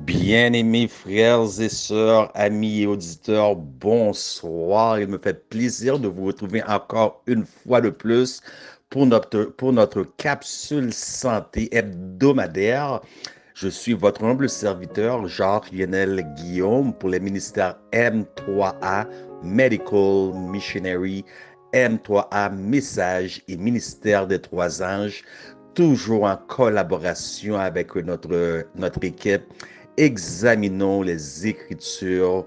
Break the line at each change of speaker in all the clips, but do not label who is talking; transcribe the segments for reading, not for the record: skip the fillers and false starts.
Bien-aimés frères et sœurs, amis et auditeurs, bonsoir. Il me fait plaisir de vous retrouver encore une fois de plus pour notre capsule santé hebdomadaire. Je suis votre humble serviteur, Jacques-Lionel Guillaume, pour les ministères M3A, Medical Missionary, M3A, Message et Ministère des Trois Anges, toujours en collaboration avec notre équipe. Examinons les Écritures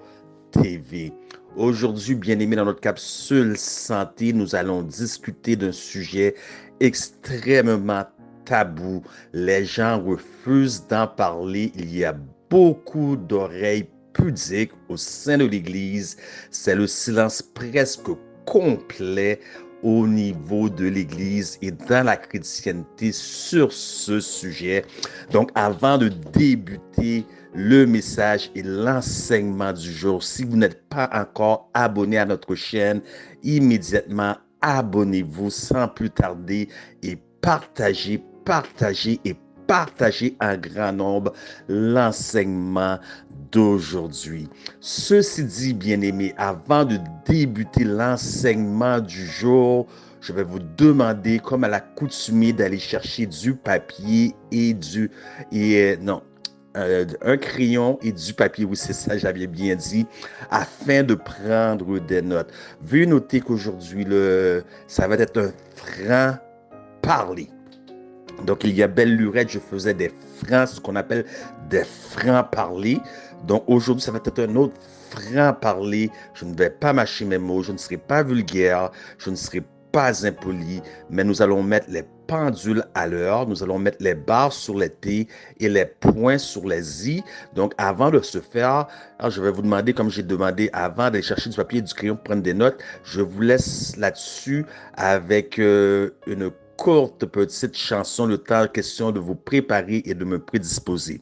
TV. Aujourd'hui, bien-aimés, dans notre capsule santé, nous allons discuter d'un sujet extrêmement tabou. Les gens refusent d'en parler. Il y a beaucoup d'oreilles pudiques au sein de l'Église. C'est le silence presque complet au niveau de l'Église et dans la chrétienté sur ce sujet. Donc, avant de débuter le message et l'enseignement du jour, si vous n'êtes pas encore abonné à notre chaîne, immédiatement abonnez-vous sans plus tarder et partagez en grand nombre l'enseignement d'aujourd'hui. Ceci dit, bien-aimés, avant de débuter l'enseignement du jour, je vais vous demander, comme à l'accoutumée, d'aller chercher du papier un crayon et du papier, oui, c'est ça, j'avais bien dit, afin de prendre des notes. Veuillez noter qu'aujourd'hui, ça va être un franc-parler. Donc, il y a belle lurette, je faisais ce qu'on appelle des francs-parler. Donc, aujourd'hui, ça va être un autre franc-parler. Je ne vais pas mâcher mes mots, je ne serai pas vulgaire, je ne serai pas impoli, mais nous allons mettre les pendules à l'heure, nous allons mettre les barres sur les T et les points sur les I. Donc, avant de se faire, alors je vais vous demander, comme j'ai demandé avant d'aller chercher du papier et du crayon pour prendre des notes, je vous laisse là-dessus avec une courte petite chanson, le temps question de vous préparer et de me prédisposer.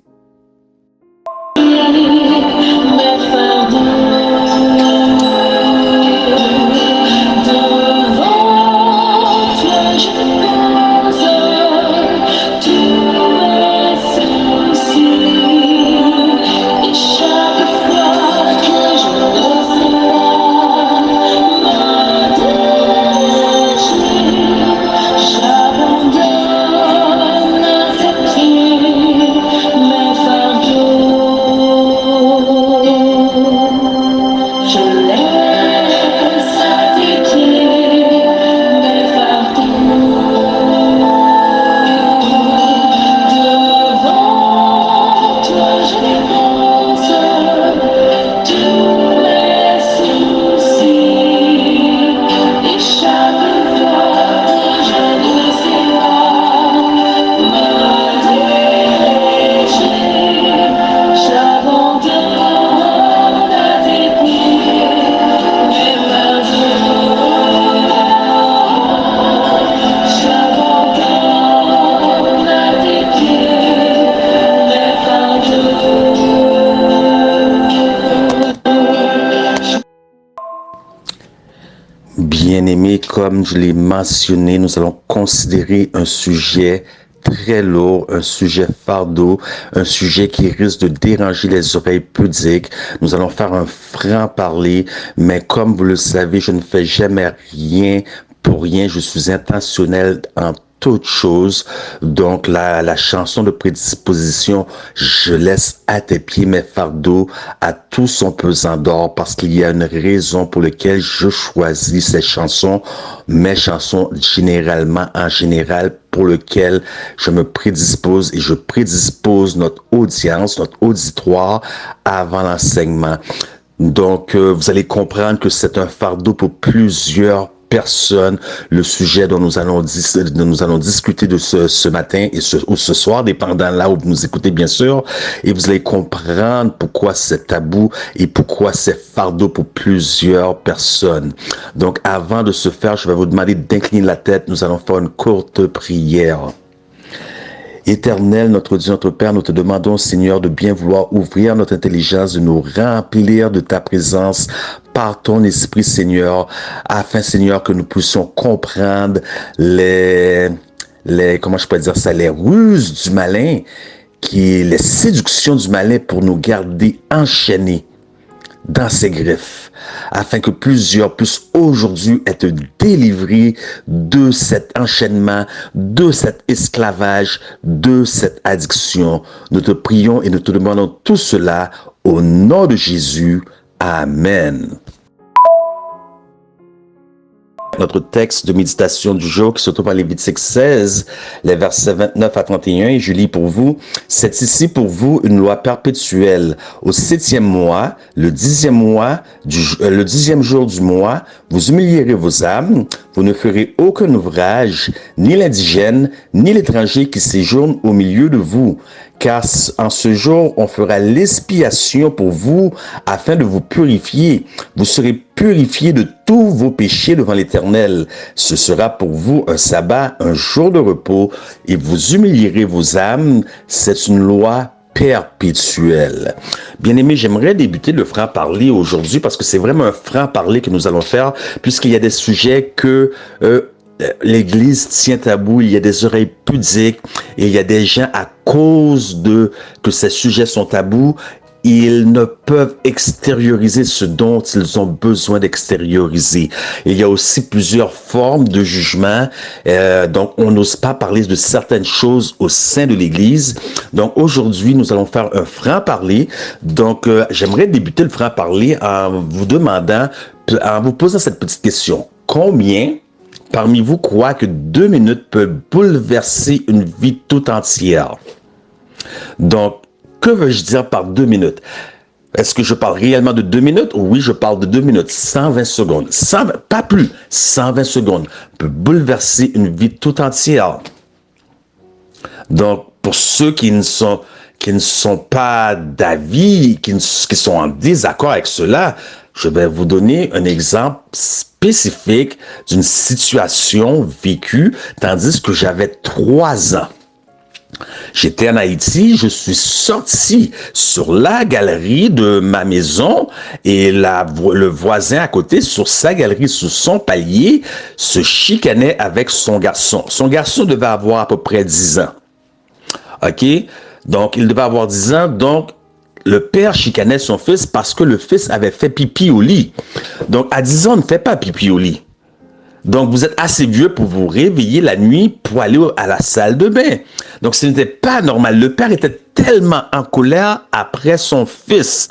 Bien-aimés, comme je l'ai mentionné, nous allons considérer un sujet très lourd, un sujet fardeau, un sujet qui risque de déranger les oreilles pudiques. Nous allons faire un franc-parler, mais comme vous le savez, je ne fais jamais rien pour rien. Je suis intentionnel en toute chose. Donc, la chanson de prédisposition, je laisse à tes pieds mes fardeaux, à tout son pesant d'or, parce qu'il y a une raison pour laquelle je choisis ces chansons, mes chansons en général, pour lequel je me prédispose et je prédispose notre audience, notre auditoire avant l'enseignement. Donc, vous allez comprendre que c'est un fardeau pour plusieurs personnes, le sujet dont nous allons discuter de ce matin ou ce soir, dépendant là où vous nous écoutez, bien sûr, et vous allez comprendre pourquoi c'est tabou et pourquoi c'est fardeau pour plusieurs personnes. Donc, avant de se faire, je vais vous demander d'incliner la tête. Nous allons faire une courte prière. Éternel, notre Dieu, notre Père, nous te demandons, Seigneur, de bien vouloir ouvrir notre intelligence, de nous remplir de ta présence par ton esprit, Seigneur, afin, Seigneur, que nous puissions comprendre comment je peux dire ça, les ruses du malin, les séductions du malin pour nous garder enchaînés dans ses griffes, afin que plusieurs puissent aujourd'hui être délivrés de cet enchaînement, de cet esclavage, de cette addiction. Nous te prions et nous te demandons tout cela au nom de Jésus. Amen. Notre texte de méditation du jour qui se trouve en Lévitique 16, les versets 29 à 31, et je lis pour vous. C'est ici pour vous une loi perpétuelle. Au 7e mois, le 10e jour du mois, vous humilierez vos âmes, vous ne ferez aucun ouvrage, ni l'indigène, ni l'étranger qui séjourne au milieu de vous. Car en ce jour, on fera l'expiation pour vous afin de vous purifier. Vous serez purifiés de tous vos péchés devant l'Éternel. Ce sera pour vous un sabbat, un jour de repos, et vous humilierez vos âmes. C'est une loi perpétuelle. Bien-aimés, j'aimerais débuter le franc-parler aujourd'hui parce que c'est vraiment un franc-parler que nous allons faire puisqu'il y a des sujets que l'Église tient tabou, il y a des oreilles pudiques et il y a des gens à cause de que ces sujets sont tabous, ils ne peuvent extérioriser ce dont ils ont besoin d'extérioriser. Il y a aussi plusieurs formes de jugement, donc on n'ose pas parler de certaines choses au sein de l'Église. Donc aujourd'hui, nous allons faire un franc-parler. Donc j'aimerais débuter le franc-parler en vous posant cette petite question. Combien parmi vous croient que 2 minutes peuvent bouleverser une vie tout entière? Donc, que veux-je dire par 2 minutes? Est-ce que je parle réellement de 2 minutes? Oui, je parle de 2 minutes, 120 secondes. 120, pas plus, 120 secondes peut bouleverser une vie tout entière. Donc, pour ceux qui ne sont pas d'avis, qui sont en désaccord avec cela, je vais vous donner un exemple spécifique d'une situation vécue tandis que j'avais 3 ans. J'étais en Haïti, je suis sorti sur la galerie de ma maison et le voisin à côté, sur sa galerie, sur son palier, se chicanait avec son garçon. Son garçon devait avoir à peu près 10 ans. OK? Donc, il devait avoir 10 ans, donc le père chicanait son fils parce que le fils avait fait pipi au lit. Donc, à 10 ans, on ne fait pas pipi au lit. Donc, vous êtes assez vieux pour vous réveiller la nuit pour aller à la salle de bain. Donc, ce n'était pas normal. Le père était tellement en colère après son fils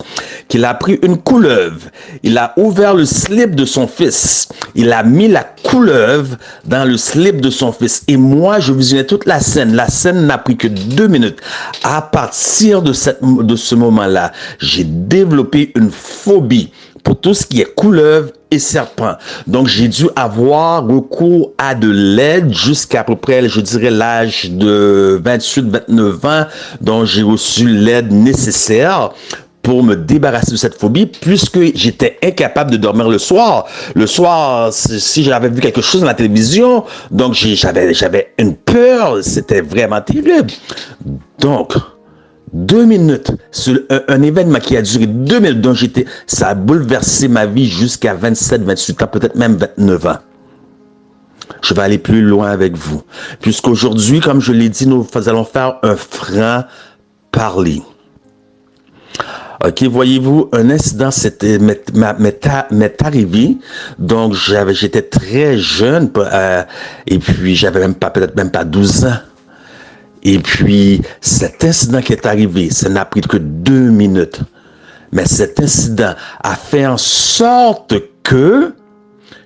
qu'il a pris une couleuvre. Il a ouvert le slip de son fils. Il a mis la couleuvre dans le slip de son fils. Et moi, je visionnais toute la scène. La scène n'a pris que 2 minutes. À partir de ce moment-là, j'ai développé une phobie pour tout ce qui est couleuvre et serpent. Donc, j'ai dû avoir recours à de l'aide jusqu'à peu près, je dirais, l'âge de 28-29 ans, dont j'ai reçu l'aide nécessaire pour me débarrasser de cette phobie, puisque j'étais incapable de dormir le soir. Le soir, si j'avais vu quelque chose dans la télévision, donc j'avais une peur, c'était vraiment terrible. Donc, 2 minutes, un événement qui a duré 2 minutes, dont ça a bouleversé ma vie jusqu'à 27, 28 ans, peut-être même 29 ans. Je vais aller plus loin avec vous. Puisqu'aujourd'hui, comme je l'ai dit, nous allons faire un franc-parler. OK, voyez-vous, un incident m'est arrivé. Donc, j'étais très jeune, et puis j'avais peut-être même pas 12 ans. Et puis, cet incident qui est arrivé, ça n'a pris que 2 minutes. Mais cet incident a fait en sorte que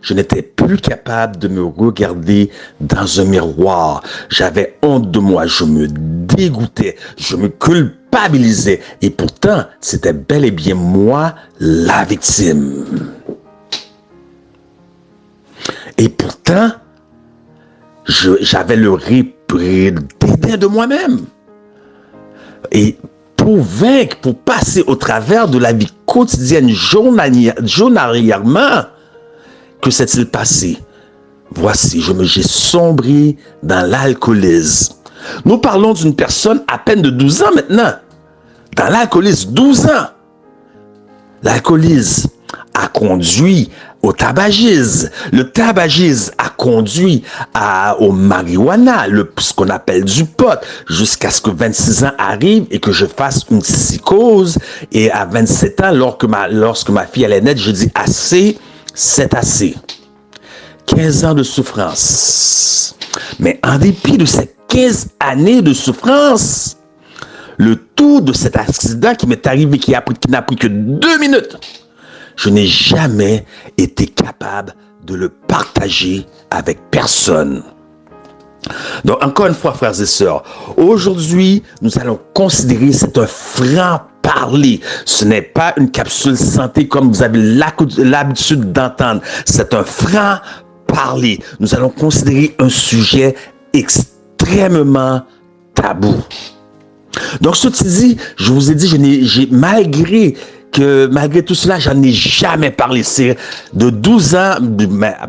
je n'étais plus capable de me regarder dans un miroir. J'avais honte de moi, je me dégoûtais, je me culpabilisais. Et pourtant, c'était bel et bien moi, la victime. Et pourtant, j'avais le dédain de moi-même. Et pour vaincre, pour passer au travers de la vie quotidienne, journalièrement, que s'est-il passé? Voici, j'ai sombré dans l'alcoolisme. Nous parlons d'une personne à peine de 12 ans maintenant. Dans l'alcoolisme, 12 ans. L'alcoolisme a conduit au tabagisme. Le tabagisme a conduit au marijuana, ce qu'on appelle du pot, jusqu'à ce que 26 ans arrivent et que je fasse une psychose. Et à 27 ans, lorsque ma fille allait naître, je dis assez, c'est assez. 15 ans de souffrance. Mais en dépit de ces 15 années de souffrance, le tout de cet accident qui m'est arrivé, qui n'a pris que 2 minutes, je n'ai jamais été capable de le partager avec personne. Donc, encore une fois, frères et sœurs, aujourd'hui, nous allons considérer c'est un franc-parler. Ce n'est pas une capsule santé comme vous avez l'habitude d'entendre. C'est un franc-parler. Nous allons considérer un sujet extrêmement tabou. Donc, ceci dit, je vous ai dit, malgré tout cela, j'en ai jamais parlé. C'est de 12 ans,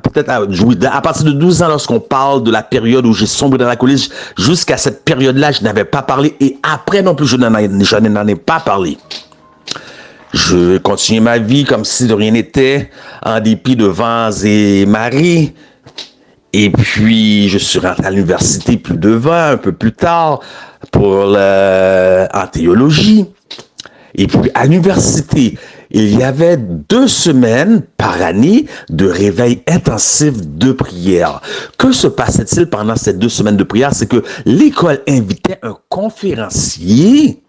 peut-être à partir de 12 ans, lorsqu'on parle de la période où j'ai sombré dans l'alcoolisme, jusqu'à cette période-là, je n'avais pas parlé. Et après non plus, je n'en ai pas parlé. Je continuais ma vie comme si de rien n'était, en dépit de vents et marées. Et puis, je suis rentré à l'université plus de 20, un peu plus tard, en théologie. Et puis, à l'université, il y avait 2 semaines par année de réveil intensif de prière. Que se passait-il pendant ces 2 semaines de prière? C'est que l'école invitait un conférencier.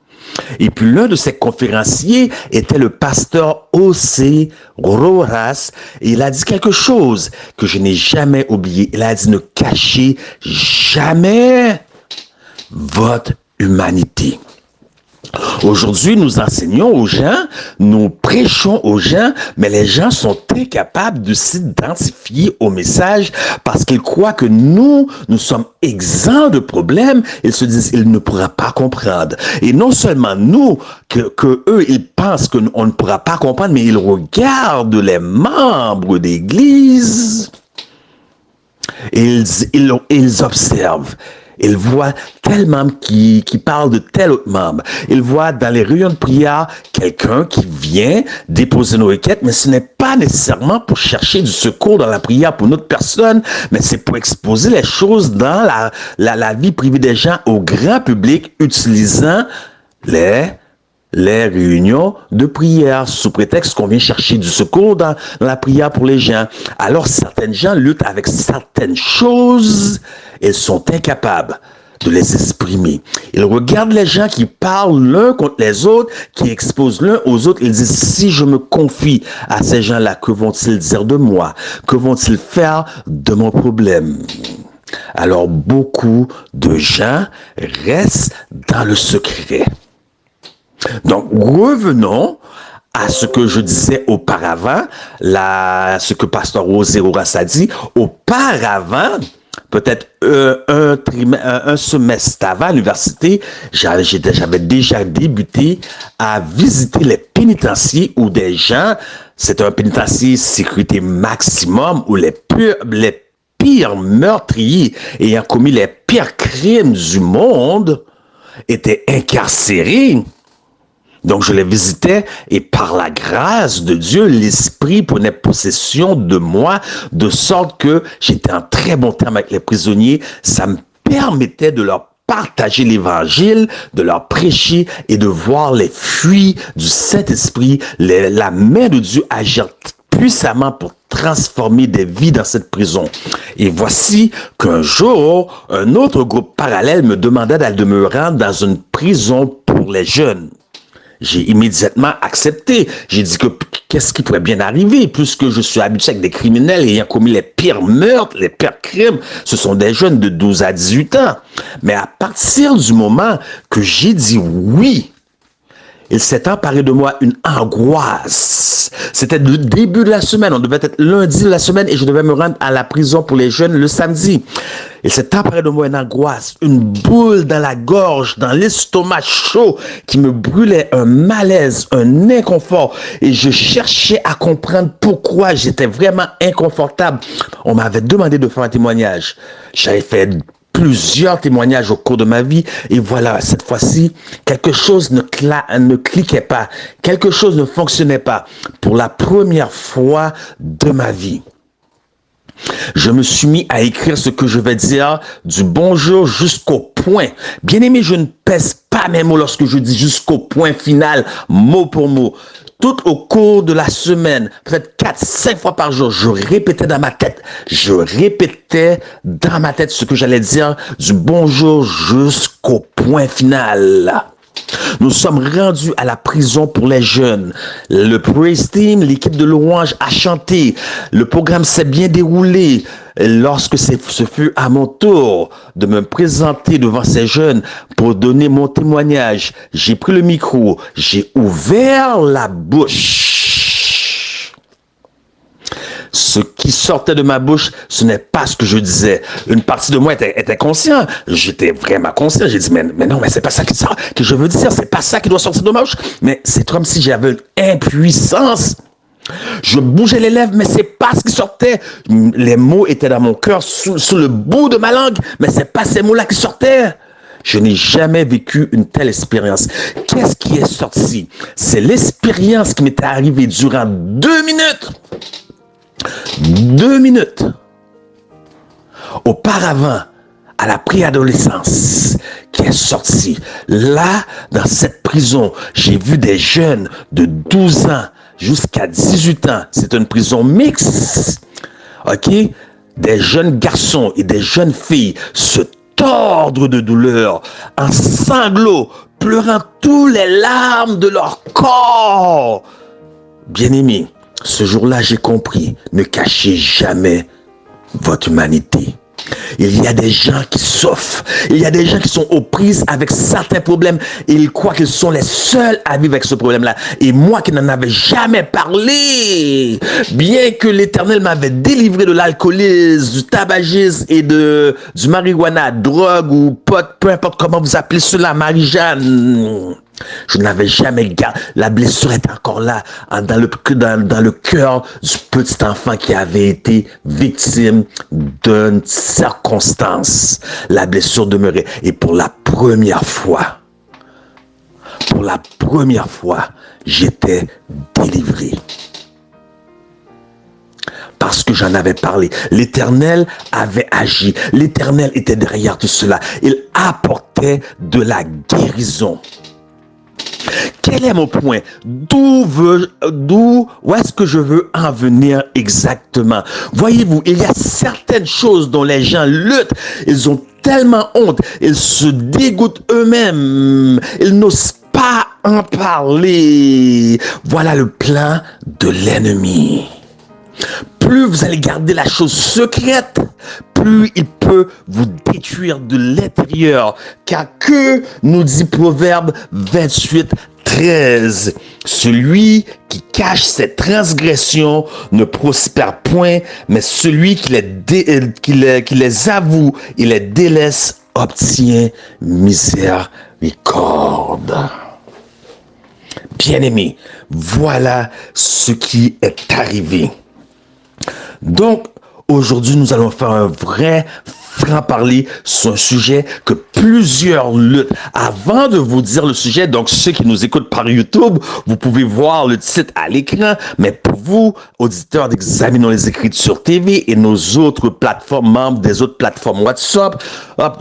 Et puis, l'un de ces conférenciers était le pasteur O.C. Rojas. Et il a dit quelque chose que je n'ai jamais oublié. Il a dit: ne cachez jamais votre humanité. Aujourd'hui, nous enseignons aux gens, nous prêchons aux gens, mais les gens sont incapables de s'identifier au message parce qu'ils croient que nous sommes exempts de problèmes. Ils se disent, ils ne pourront pas comprendre. Et non seulement nous, que eux, ils pensent qu'on ne pourra pas comprendre, mais ils regardent les membres d'église et ils observent. Il voit tel membre qui parle de tel autre membre. Il voit dans les réunions de prière quelqu'un qui vient déposer nos requêtes, mais ce n'est pas nécessairement pour chercher du secours dans la prière pour notre personne, mais c'est pour exposer les choses dans la vie privée des gens au grand public, utilisant les réunions de prière sous prétexte qu'on vient chercher du secours dans la prière pour les gens. Alors certains gens luttent avec certaines choses, ils sont incapables de les exprimer. Ils regardent les gens qui parlent l'un contre les autres, qui exposent l'un aux autres. Ils disent, si je me confie à ces gens-là, que vont-ils dire de moi? Que vont-ils faire de mon problème? Alors beaucoup de gens restent dans le secret. Donc, revenons à ce que je disais auparavant, ce que Pasteur O.C. Rojas a dit. Auparavant, peut-être un semestre avant à l'université, j'avais déjà débuté à visiter les pénitenciers où des gens, c'est un pénitencier sécurité maximum, où les pires meurtriers ayant commis les pires crimes du monde étaient incarcérés. Donc, je les visitais et par la grâce de Dieu, l'Esprit prenait possession de moi, de sorte que j'étais en très bon terme avec les prisonniers. Ça me permettait de leur partager l'Évangile, de leur prêcher et de voir les fruits du Saint-Esprit, la main de Dieu agir puissamment pour transformer des vies dans cette prison. Et voici qu'un jour, un autre groupe parallèle me demanda de me rendre dans une prison pour les jeunes. J'ai immédiatement accepté. J'ai dit que qu'est-ce qui pourrait bien arriver, puisque je suis habitué avec des criminels ayant commis les pires meurtres, les pires crimes. Ce sont des jeunes de 12 à 18 ans. Mais à partir du moment que j'ai dit oui, il s'est emparé de moi une angoisse. C'était le début de la semaine. On devait être lundi de la semaine et je devais me rendre à la prison pour les jeunes le samedi. Il s'est emparé de moi une angoisse, une boule dans la gorge, dans l'estomac chaud qui me brûlait, un malaise, un inconfort. Et je cherchais à comprendre pourquoi j'étais vraiment inconfortable. On m'avait demandé de faire un témoignage. J'avais fait plusieurs témoignages au cours de ma vie. Et voilà, cette fois-ci, quelque chose ne cliquait pas. Quelque chose ne fonctionnait pas. Pour la première fois de ma vie, je me suis mis à écrire ce que je vais dire du bonjour jusqu'au point. Bien aimé, je ne pèse pas mes mots lorsque je dis jusqu'au point final, mot pour mot. Tout au cours de la semaine, peut-être 4-5 fois par jour, je répétais dans ma tête. Je répétais dans ma tête ce que j'allais dire du bonjour jusqu'au point final. Nous sommes rendus à la prison pour les jeunes. Le Praise Team, l'équipe de louange a chanté. Le programme s'est bien déroulé. Lorsque ce fut à mon tour de me présenter devant ces jeunes pour donner mon témoignage, j'ai pris le micro, j'ai ouvert la bouche. Ce qui sortait de ma bouche, ce n'est pas ce que je disais. Une partie de moi était conscient. J'étais vraiment conscient. J'ai dit, mais non, mais c'est pas ça que je veux dire. C'est pas ça qui doit sortir de ma bouche. Mais c'est comme si j'avais une impuissance. Je bougeais les lèvres, mais c'est pas ce qui sortait. Les mots étaient dans mon cœur, sous le bout de ma langue, mais c'est pas ces mots-là qui sortaient. Je n'ai jamais vécu une telle expérience. Qu'est-ce qui est sorti? C'est l'expérience qui m'était arrivée durant 2 minutes. 2 minutes. Auparavant, à la préadolescence, qui est sortie. Là, dans cette prison, j'ai vu des jeunes de 12 ans jusqu'à 18 ans. C'est une prison mixte. OK? Des jeunes garçons et des jeunes filles se tordre de douleur, en sanglots, pleurant toutes les larmes de leur corps. Bien-aimés, ce jour-là, j'ai compris, ne cachez jamais votre humanité. Il y a des gens qui souffrent. Il y a des gens qui sont aux prises avec certains problèmes et ils croient qu'ils sont les seuls à vivre avec ce problème-là. Et moi qui n'en avais jamais parlé, bien que l'Éternel m'avait délivré de l'alcoolisme, du tabagisme et du marijuana, drogue ou pot, peu importe comment vous appelez cela, Marie-Jeanne. Je n'avais jamais gardé. La blessure est encore là, dans le cœur du petit enfant qui avait été victime d'une circonstance. La blessure demeurait. Et pour la première fois, j'étais délivré. Parce que j'en avais parlé. L'Éternel avait agi. L'Éternel était derrière tout cela. Il apportait de la guérison. Quel est mon point? Où est-ce que je veux en venir exactement? Voyez-vous, il y a certaines choses dont les gens luttent. Ils ont tellement honte. Ils se dégoûtent eux-mêmes. Ils n'osent pas en parler. Voilà le plan de l'ennemi. Plus vous allez garder la chose secrète, plus il peut vous détruire de l'intérieur. Car que nous dit Proverbe 28, 13? Celui qui cache ses transgressions ne prospère point, mais celui qui les avoue et les délaisse obtient miséricorde. Bien-aimés, voilà ce qui est arrivé. Donc, aujourd'hui, nous allons faire un vrai franc-parler sur un sujet que plusieurs luttent. Avant de vous dire le sujet, donc ceux qui nous écoutent par YouTube, vous pouvez voir le titre à l'écran, mais pour vous, auditeurs d'Examinons les Écritures TV et nos autres plateformes, membres des autres plateformes WhatsApp,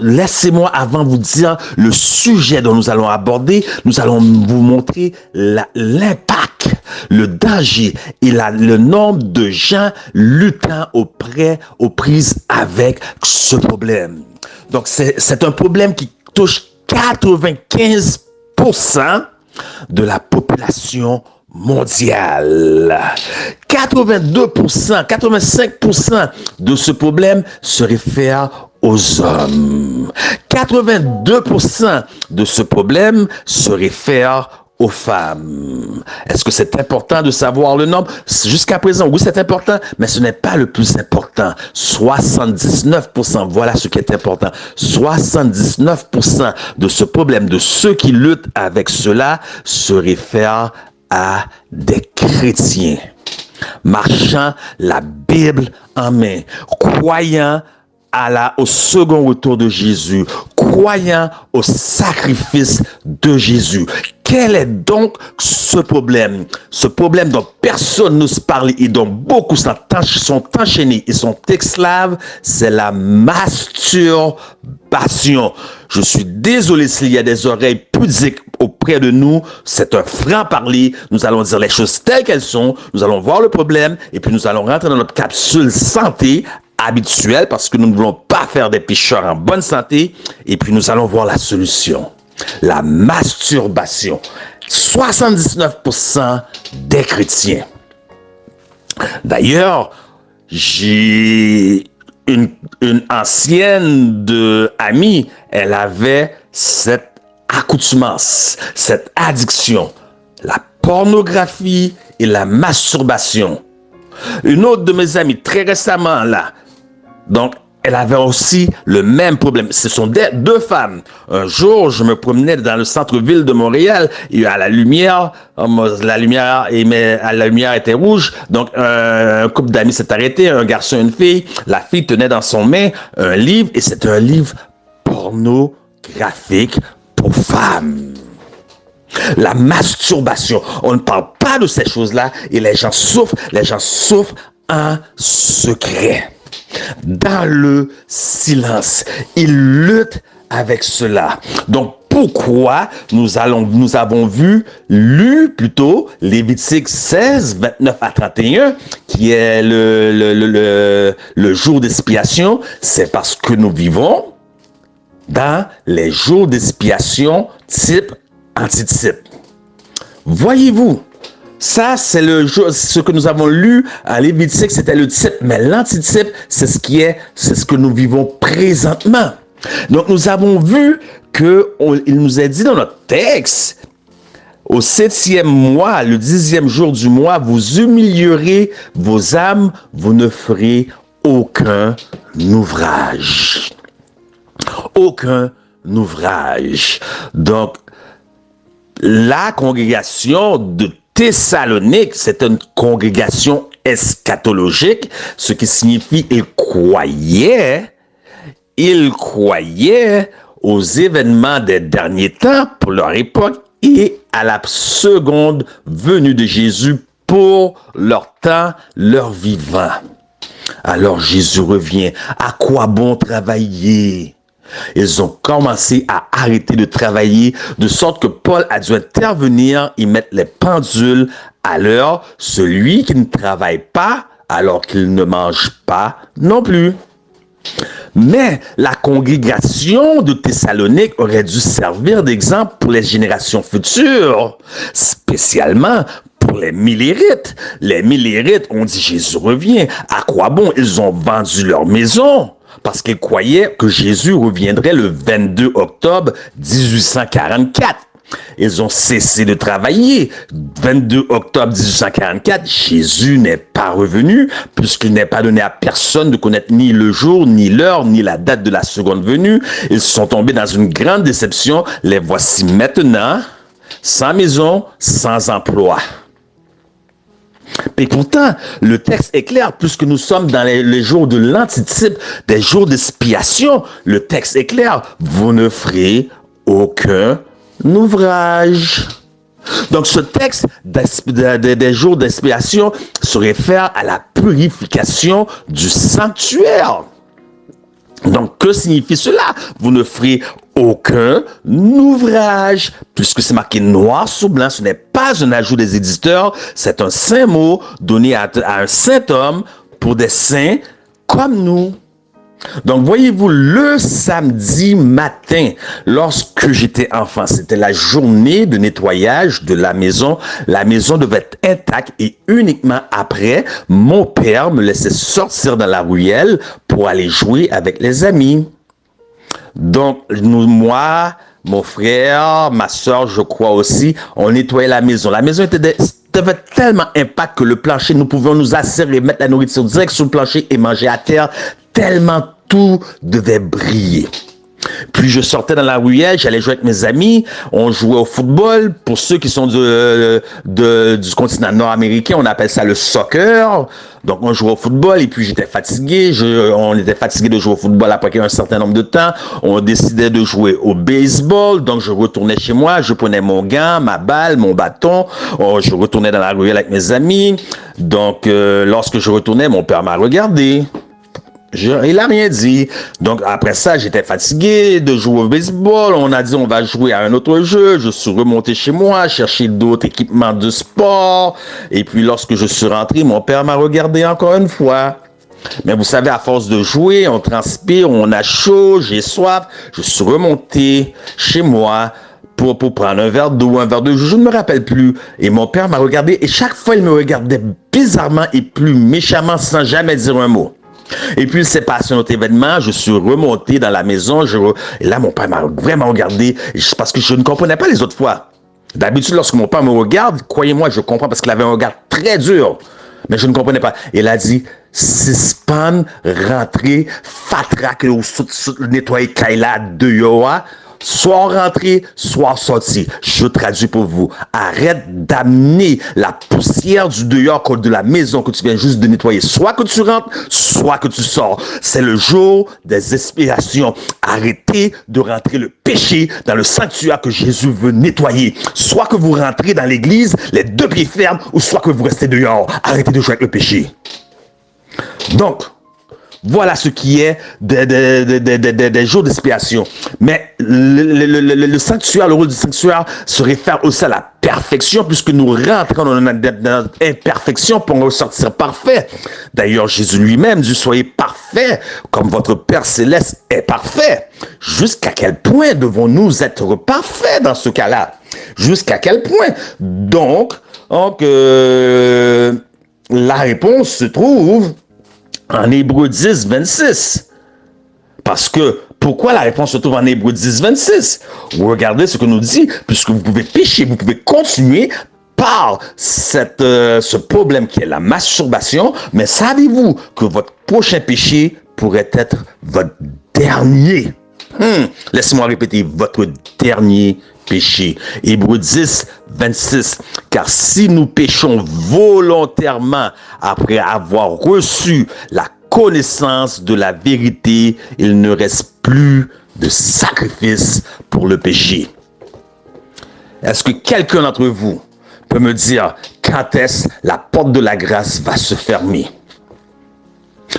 laissez-moi avant vous dire le sujet dont nous allons aborder, nous allons vous montrer l'impact, le danger et le nombre de gens luttant aux prises avec ce problème. Donc, c'est un problème qui touche 95% de la population mondiale. 82%, 85% de ce problème se réfère aux hommes. 82% de ce problème se réfère aux femmes. Est-ce que c'est important de savoir le nombre? Jusqu'à présent, oui, c'est important, mais ce n'est pas le plus important. 79%, voilà ce qui est important. 79% de ce problème, de ceux qui luttent avec cela, se réfèrent à des chrétiens, marchant la Bible en main, croyant au second retour de Jésus, croyant au sacrifice de Jésus. Quel est donc ce problème? Ce problème dont personne n'ose parler et dont beaucoup sont enchaînés et sont esclaves, c'est la masturbation. Je suis désolé s'il y a des oreilles pudiques auprès de nous. C'est un franc-parler. Nous allons dire les choses telles qu'elles sont. Nous allons voir le problème et puis nous allons rentrer dans notre capsule santé habituelle parce que nous ne voulons pas faire des pécheurs en bonne santé. Et puis nous allons voir la solution. La masturbation. 79% des chrétiens. D'ailleurs, j'ai une ancienne amie, elle avait cette accoutumance, cette addiction, la pornographie et la masturbation. Une autre de mes amies, très récemment, là, donc, elle avait aussi le même problème. Ce sont deux femmes. Un jour, je me promenais dans le centre-ville de Montréal et à la lumière était rouge. Donc, un couple d'amis s'est arrêté, un garçon et une fille. La fille tenait dans son main un livre et c'est un livre pornographique pour femmes. La masturbation. On ne parle pas de ces choses-là et les gens souffrent en secret. Dans le silence, ils luttent avec cela. Donc, pourquoi nous avons lu plutôt Lévitique 16, 29 à 31, qui est le jour d'expiation, c'est parce que nous vivons dans les jours d'expiation type antitype. Voyez-vous, ça, c'est ce que nous avons lu à Lévitique, c'était le type, mais l'antitype, c'est ce que nous vivons présentement. Donc, nous avons vu il nous est dit dans notre texte, au 7e mois, le 10e jour du mois, vous humilierez vos âmes, vous ne ferez aucun ouvrage. Aucun ouvrage. Donc, la congrégation de Thessalonique, c'est une congrégation eschatologique, ce qui signifie ils croyaient aux événements des derniers temps pour leur époque et à la seconde venue de Jésus pour leur temps, leur vivant. Alors Jésus revient. À quoi bon travailler? Ils ont commencé à arrêter de travailler, de sorte que Paul a dû intervenir et mettre les pendules à l'heure. Celui qui ne travaille pas, alors qu'il ne mange pas non plus. Mais la congrégation de Thessalonique aurait dû servir d'exemple pour les générations futures, spécialement pour les millérites. Les millérites ont dit Jésus revient. À quoi bon? Ils ont vendu leur maison parce qu'ils croyaient que Jésus reviendrait le 22 octobre 1844. Ils ont cessé de travailler. 22 octobre 1844, Jésus n'est pas revenu, puisqu'il n'est pas donné à personne de connaître ni le jour, ni l'heure, ni la date de la seconde venue. Ils sont tombés dans une grande déception. Les voici maintenant, sans maison, sans emploi. Et pourtant, le texte est clair, puisque nous sommes dans les jours de l'antitype, des jours d'expiation. Le texte est clair. Vous ne ferez aucun ouvrage. Donc, ce texte des jours d'expiation se réfère à la purification du sanctuaire. Donc, que signifie cela? Vous ne ferez aucun ouvrage, puisque c'est marqué noir sur blanc. Ce n'est pas un ajout des éditeurs, c'est un saint mot donné à un saint homme pour des saints comme nous. Donc, voyez-vous, le samedi matin, lorsque j'étais enfant, c'était la journée de nettoyage de la maison. La maison devait être intacte et uniquement après, mon père me laissait sortir dans la ruelle pour aller jouer avec les amis. Donc, moi, mon frère, ma soeur, je crois aussi, on nettoyait la maison. La maison devait tellement impact que le plancher, nous pouvions nous asseoir et mettre la nourriture direct sur le plancher et manger à terre, tellement tout devait briller. Puis je sortais dans la ruelle, j'allais jouer avec mes amis, on jouait au football. Pour ceux qui sont du continent nord-américain, on appelle ça le soccer. Donc on jouait au football et puis j'étais fatigué. On était fatigué de jouer au football après un certain nombre de temps. On décidait de jouer au baseball. Donc je retournais chez moi, je prenais mon gant, ma balle, mon bâton. Je retournais dans la ruelle avec mes amis. Donc lorsque je retournais, mon père m'a regardé. Il a rien dit. Donc, après ça, j'étais fatigué de jouer au baseball. On a dit, on va jouer à un autre jeu. Je suis remonté chez moi, chercher d'autres équipements de sport. Et puis, lorsque je suis rentré, mon père m'a regardé encore une fois. Mais vous savez, à force de jouer, on transpire, on a chaud, j'ai soif. Je suis remonté chez moi pour prendre un verre d'eau, un verre de jus, je ne me rappelle plus. Et mon père m'a regardé et chaque fois, il me regardait bizarrement et plus méchamment sans jamais dire un mot. Et puis, il s'est passé un autre événement. Je suis remonté dans la maison. Et là, mon père m'a vraiment regardé parce que je ne comprenais pas les autres fois. D'habitude, lorsque mon père me regarde, croyez-moi, je comprends parce qu'il avait un regard très dur. Mais je ne comprenais pas. Il a dit, Sispan, rentré, fatra que vous nettoyez Kaila de Yoa. Soit rentré, soit sorti. Je traduis pour vous. Arrête d'amener la poussière du dehors de la maison que tu viens juste de nettoyer. Soit que tu rentres, soit que tu sors. C'est le jour des expiations. Arrêtez de rentrer le péché dans le sanctuaire que Jésus veut nettoyer. Soit que vous rentrez dans l'église, les deux pieds fermes, ou soit que vous restez dehors. Arrêtez de jouer avec le péché. Donc, voilà ce qui est des jours d'expiation. Mais le sanctuaire, le rôle du sanctuaire se réfère aussi à la perfection, puisque nous rentrons dans notre imperfection pour en ressortir parfait. D'ailleurs, Jésus lui-même dit, soyez parfaits, comme votre Père Céleste est parfait. Jusqu'à quel point devons-nous être parfaits dans ce cas-là? Jusqu'à quel point? Donc la réponse se trouve en Hébreux 10, 26. Parce que, pourquoi la réponse se trouve en Hébreux 10, 26? Regardez ce que nous dit, puisque vous pouvez pécher, vous pouvez continuer par ce problème qui est la masturbation, mais savez-vous que votre prochain péché pourrait être votre dernier? Laissez-moi répéter, votre dernier péché. Hébreux 10, 26. Car si nous péchons volontairement après avoir reçu la connaissance de la vérité, il ne reste plus de sacrifice pour le péché. Est-ce que quelqu'un d'entre vous peut me dire quand est-ce la porte de la grâce va se fermer?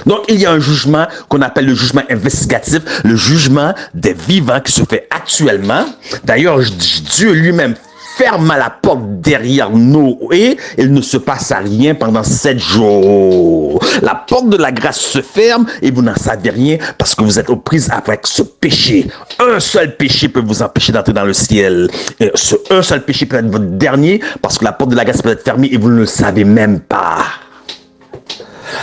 Donc, il y a un jugement qu'on appelle le jugement investigatif, le jugement des vivants qui se fait actuellement. D'ailleurs, Dieu lui-même ferme la porte derrière Noé, il ne se passe rien pendant 7 jours. La porte de la grâce se ferme et vous n'en savez rien parce que vous êtes aux prises avec ce péché. Un seul péché peut vous empêcher d'entrer dans le ciel. Et un seul péché peut être votre dernier parce que la porte de la grâce peut être fermée et vous ne le savez même pas.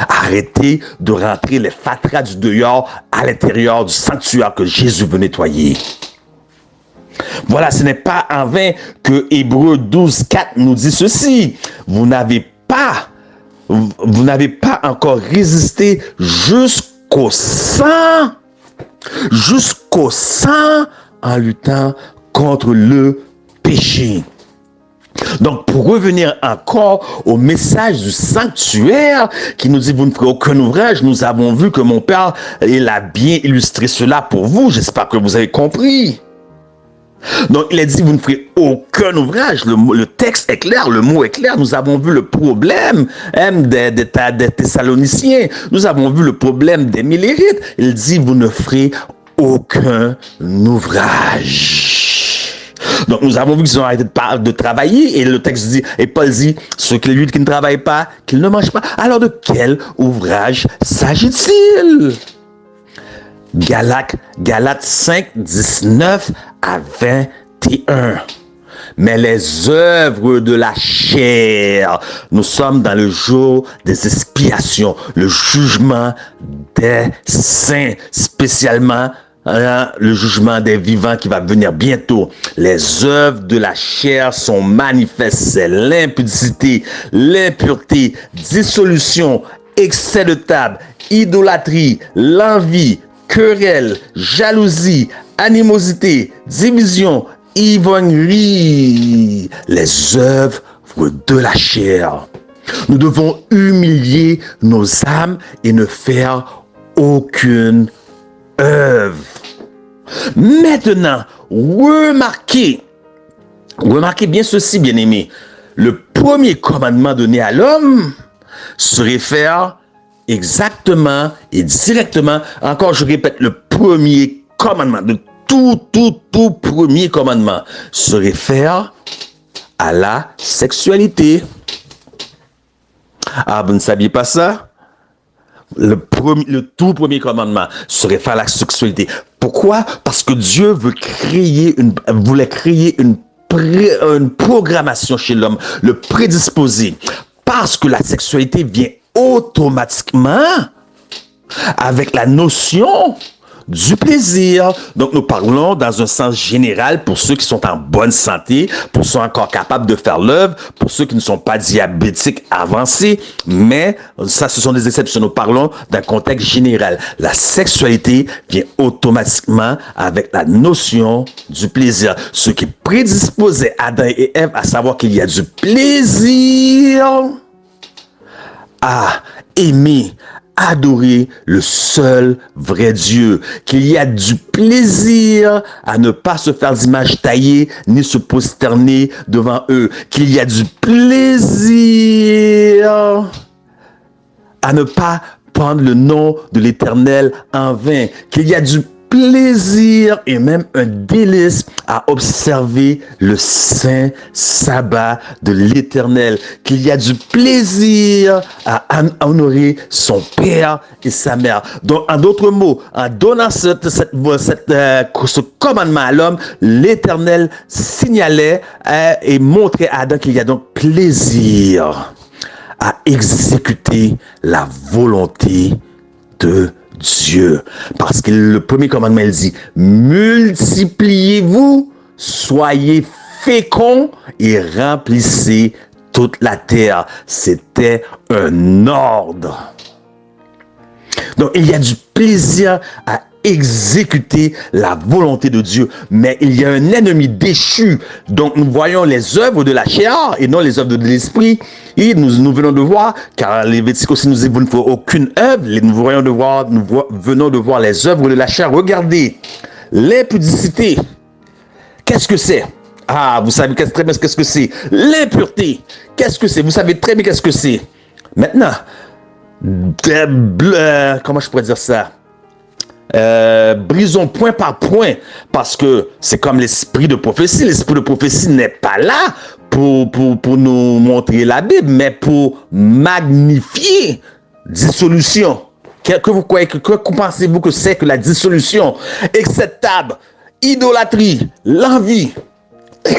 Arrêtez de rentrer les fatras du dehors à l'intérieur du sanctuaire que Jésus veut nettoyer. Voilà, ce n'est pas en vain que Hébreux 12, 4 nous dit ceci. Vous n'avez pas encore résisté jusqu'au sang en luttant contre le péché. Donc, pour revenir encore au message du sanctuaire qui nous dit, vous ne ferez aucun ouvrage, nous avons vu que mon Père, il a bien illustré cela pour vous. J'espère que vous avez compris. Donc, il a dit, vous ne ferez aucun ouvrage. Le texte est clair, le mot est clair. Nous avons vu le problème des Thessaloniciens. Nous avons vu le problème des Millérites. Il dit, vous ne ferez aucun ouvrage. Donc, nous avons vu qu'ils ont arrêté de travailler et le texte dit, et Paul dit, ceux qui ne travaillent pas, qu'ils ne mangent pas. Alors, de quel ouvrage s'agit-il? Galates 5, 19 à 21. Mais les œuvres de la chair, nous sommes dans le jour des expiations, le jugement des saints, spécialement le jugement des vivants qui va venir bientôt. Les œuvres de la chair sont manifestes, c'est l'impudicité, l'impureté, dissolution, excès de table, idolâtrie, l'envie, querelle, jalousie, animosité, division, ivrognerie, les œuvres de la chair. Nous devons humilier nos âmes et ne faire aucune œuvre. Maintenant, remarquez bien ceci, bien-aimés. Le premier commandement donné à l'homme se réfère exactement et directement, encore je répète, le premier commandement, le tout premier commandement se réfère à la sexualité. Ah, vous ne saviez pas ça? Le tout premier commandement se réfère à la sexualité. Pourquoi? Parce que Dieu voulait créer une programmation chez l'homme, le prédisposer. Parce que la sexualité vient automatiquement avec la notion du plaisir. Donc, nous parlons dans un sens général pour ceux qui sont en bonne santé, pour ceux encore capables de faire l'œuvre, pour ceux qui ne sont pas diabétiques avancés. Mais ça, ce sont des exceptions. Nous parlons d'un contexte général. La sexualité vient automatiquement avec la notion du plaisir. Ce qui prédisposait Adam et Ève à savoir qu'il y a du plaisir à aimer, adorer le seul vrai Dieu, qu'il y a du plaisir à ne pas se faire d'image taillée ni se prosterner devant eux, qu'il y a du plaisir à ne pas prendre le nom de l'Éternel en vain, qu'il y a du plaisir et même un délice à observer le saint sabbat de l'Éternel, qu'il y a du plaisir à honorer son père et sa mère. Donc, en d'autres mots, en donnant ce commandement à l'homme, l'Éternel signalait et montrait à Adam qu'il y a donc plaisir à exécuter la volonté de Dieu. Parce que le premier commandement, il dit, multipliez-vous, soyez féconds et remplissez toute la terre. C'était un ordre. Donc, il y a du plaisir à exécuter la volonté de Dieu. Mais il y a un ennemi déchu. Donc, nous voyons les œuvres de la chair et non les œuvres de l'esprit. Et nous venons de voir, car Lévitique aussi nous dit, vous ne faut aucune œuvre. Nous venons de voir les œuvres de la chair. Regardez, l'impudicité. Qu'est-ce que c'est? Ah, vous savez très bien qu'est-ce que c'est. L'impureté. Qu'est-ce que c'est? Vous savez très bien qu'est-ce que c'est. Maintenant, comment je pourrais dire ça? Brisons point par point, parce que c'est comme l'esprit de prophétie. L'esprit de prophétie n'est pas là pour nous montrer la Bible, mais pour magnifier dissolution. Que vous croyez, que pensez-vous que c'est que la dissolution? Acceptable, idolâtrie, l'envie.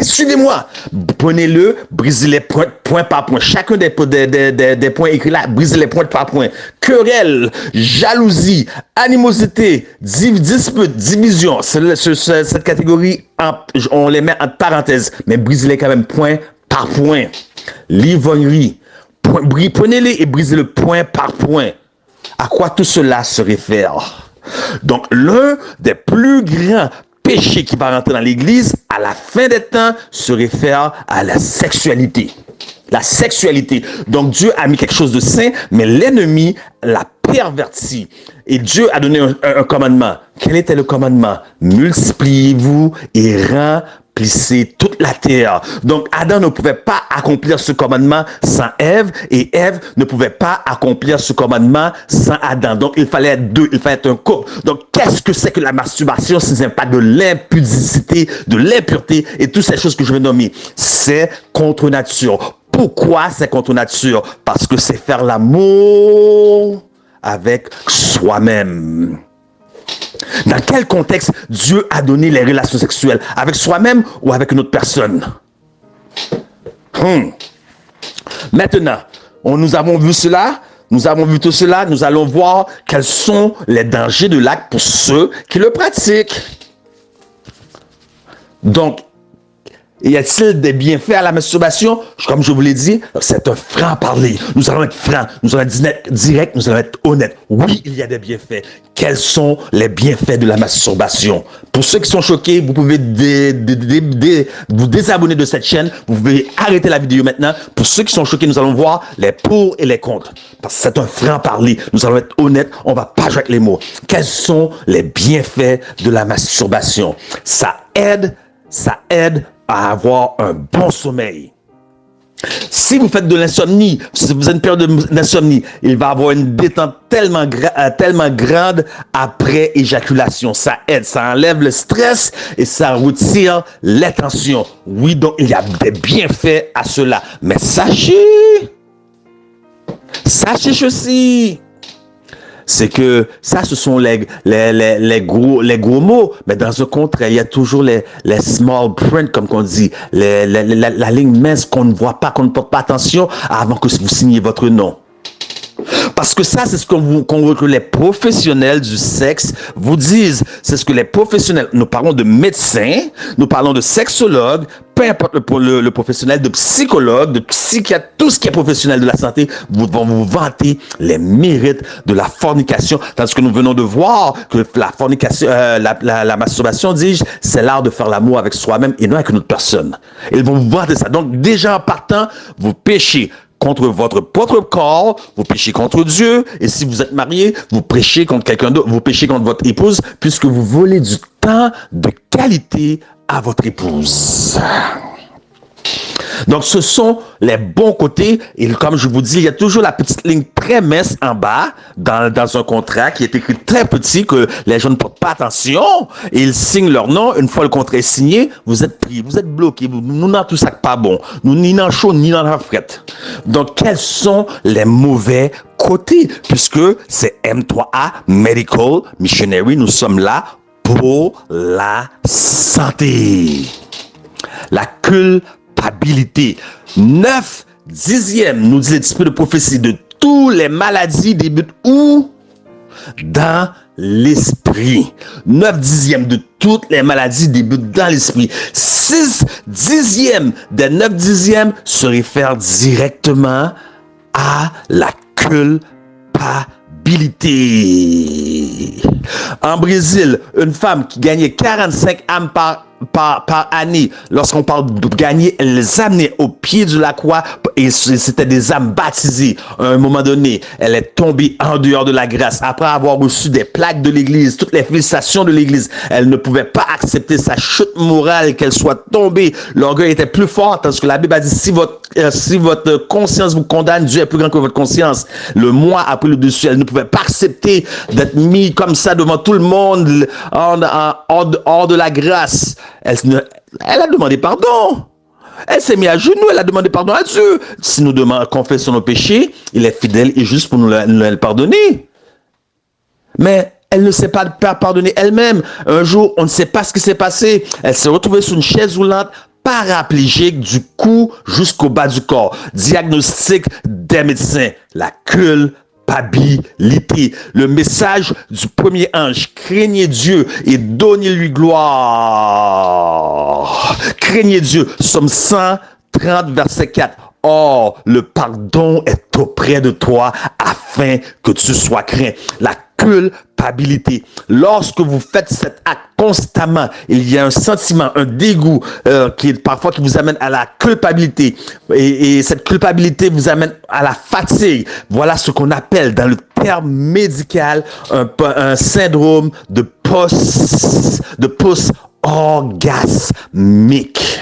Suivez-moi. Prenez-le, brisez-les point par point. Chacun des points écrits là, brisez-les point par point. Querelle, jalousie, animosité, dispute, division. Cette catégorie, on les met en parenthèse, mais brisez-les quand même point par point. L'ivrognerie, prenez-les et brisez-le point par point. À quoi tout cela se réfère? Donc, l'un des plus grands péché qui va rentrer dans l'église à la fin des temps se réfère à la sexualité. La sexualité. Donc Dieu a mis quelque chose de saint, mais l'ennemi l'a perverti. Et Dieu a donné un commandement. Quel était le commandement? Multipliez-vous et remplissez toute la terre. Donc Adam ne pouvait pas accomplir ce commandement sans Ève, et Ève ne pouvait pas accomplir ce commandement sans Adam. Donc il fallait être deux, il fallait être un couple. Donc qu'est-ce que c'est que la masturbation si ce n'est pas de l'impudicité, de l'impureté et toutes ces choses que je vais nommer? C'est contre nature. Pourquoi c'est contre nature? Parce que c'est faire l'amour avec soi-même. Dans quel contexte Dieu a donné les relations sexuelles? Avec soi-même ou avec une autre personne? Maintenant, nous avons vu cela, nous avons vu tout cela, nous allons voir quels sont les dangers de l'acte pour ceux qui le pratiquent. Donc, Y a-t-il des bienfaits à la masturbation? Comme je vous l'ai dit, c'est un franc-parler. Nous allons être francs, nous allons être directs, nous allons être honnêtes. Oui, il y a des bienfaits. Quels sont les bienfaits de la masturbation? Pour ceux qui sont choqués, vous pouvez vous désabonner de cette chaîne. Vous pouvez arrêter la vidéo maintenant. Pour ceux qui sont choqués, nous allons voir les pour et les contre. Parce que c'est un franc-parler. Nous allons être honnêtes. On ne va pas jouer avec les mots. Quels sont les bienfaits de la masturbation? Ça aide à avoir un bon sommeil. Si vous faites de l'insomnie, si vous avez une période d'insomnie, il va avoir une détente tellement grande après éjaculation. Ça aide, ça enlève le stress et ça retire les tensions. Oui, donc il y a des bienfaits à cela. Mais sachez ceci. C'est que ça, ce sont les gros mots. Mais dans un contraire, il y a toujours les small print, comme qu'on dit, la ligne mince qu'on ne voit pas, qu'on ne porte pas attention avant que vous signiez votre nom. Parce que ça, c'est ce que les professionnels du sexe vous disent. C'est ce que les professionnels, nous parlons de médecins, nous parlons de sexologues, peu importe le professionnel, de psychologue, de psychiatre, tout ce qui est professionnel de la santé, vont vous vanter les mérites de la fornication. Tandis que nous venons de voir que la fornication, la masturbation, dis-je, c'est l'art de faire l'amour avec soi-même et non avec une autre personne. Ils vont vous vanter ça. Donc, déjà en partant, vous péchez contre votre propre corps, vous péchez contre Dieu, et si vous êtes marié, vous péchez contre quelqu'un d'autre, vous péchez contre votre épouse, puisque vous volez du temps de qualité à votre épouse. Donc, ce sont les bons côtés. Et comme je vous dis, il y a toujours la petite ligne très mince en bas dans un contrat qui est écrit très petit que les gens ne portent pas attention. Et ils signent leur nom. Une fois le contrat est signé, vous êtes pris, vous êtes bloqué. Nous n'en tout ça pas bon. Nous ni dans chaud, ni dans la frette. Donc, quels sont les mauvais côtés? Puisque c'est M3A Medical Missionary. Nous sommes là pour la santé. La culpabilité. 9/10, nous dit l'esprit de prophétie, de toutes les maladies débutent où? Dans l'esprit. 9/10 de toutes les maladies débutent dans l'esprit. 6/10 des 9/10 se réfèrent directement à la culpabilité. En Brésil, une femme qui gagnait 45 âmes par année, lorsqu'on parle de gagner, elle les amenait au pied de la croix et c'était des âmes baptisées. À un moment donné, elle est tombée en dehors de la grâce après avoir reçu des plaques de l'église, toutes les félicitations de l'église. Elle ne pouvait pas accepter sa chute morale, qu'elle soit tombée. L'orgueil était plus fort, parce que la Bible a dit si votre conscience vous condamne, Dieu est plus grand que votre conscience. Le moi a pris le dessus. Elle ne pouvait pas accepter d'être mise comme ça devant tout le monde hors de la grâce. Elle a demandé pardon. Elle s'est mise à genoux, elle a demandé pardon à Dieu. Si nous confessons nos péchés, il est fidèle et juste pour nous le pardonner. Mais elle ne s'est pas pardonner elle-même. Un jour, on ne sait pas ce qui s'est passé. Elle s'est retrouvée sur une chaise roulante, paraplégique du cou jusqu'au bas du corps. Diagnostic des médecins. La culpabilité. Le message du premier ange. Craignez Dieu et donnez-lui gloire. Craignez Dieu. Somme 130, verset 4. Or, le pardon est auprès de toi afin que tu sois craint. La culpabilité. Lorsque vous faites cet acte constamment, il y a un sentiment, un dégoût qui vous amène à la culpabilité. Et cette culpabilité vous amène à la fatigue. Voilà ce qu'on appelle dans le terme médical un syndrome de post-orgasmique.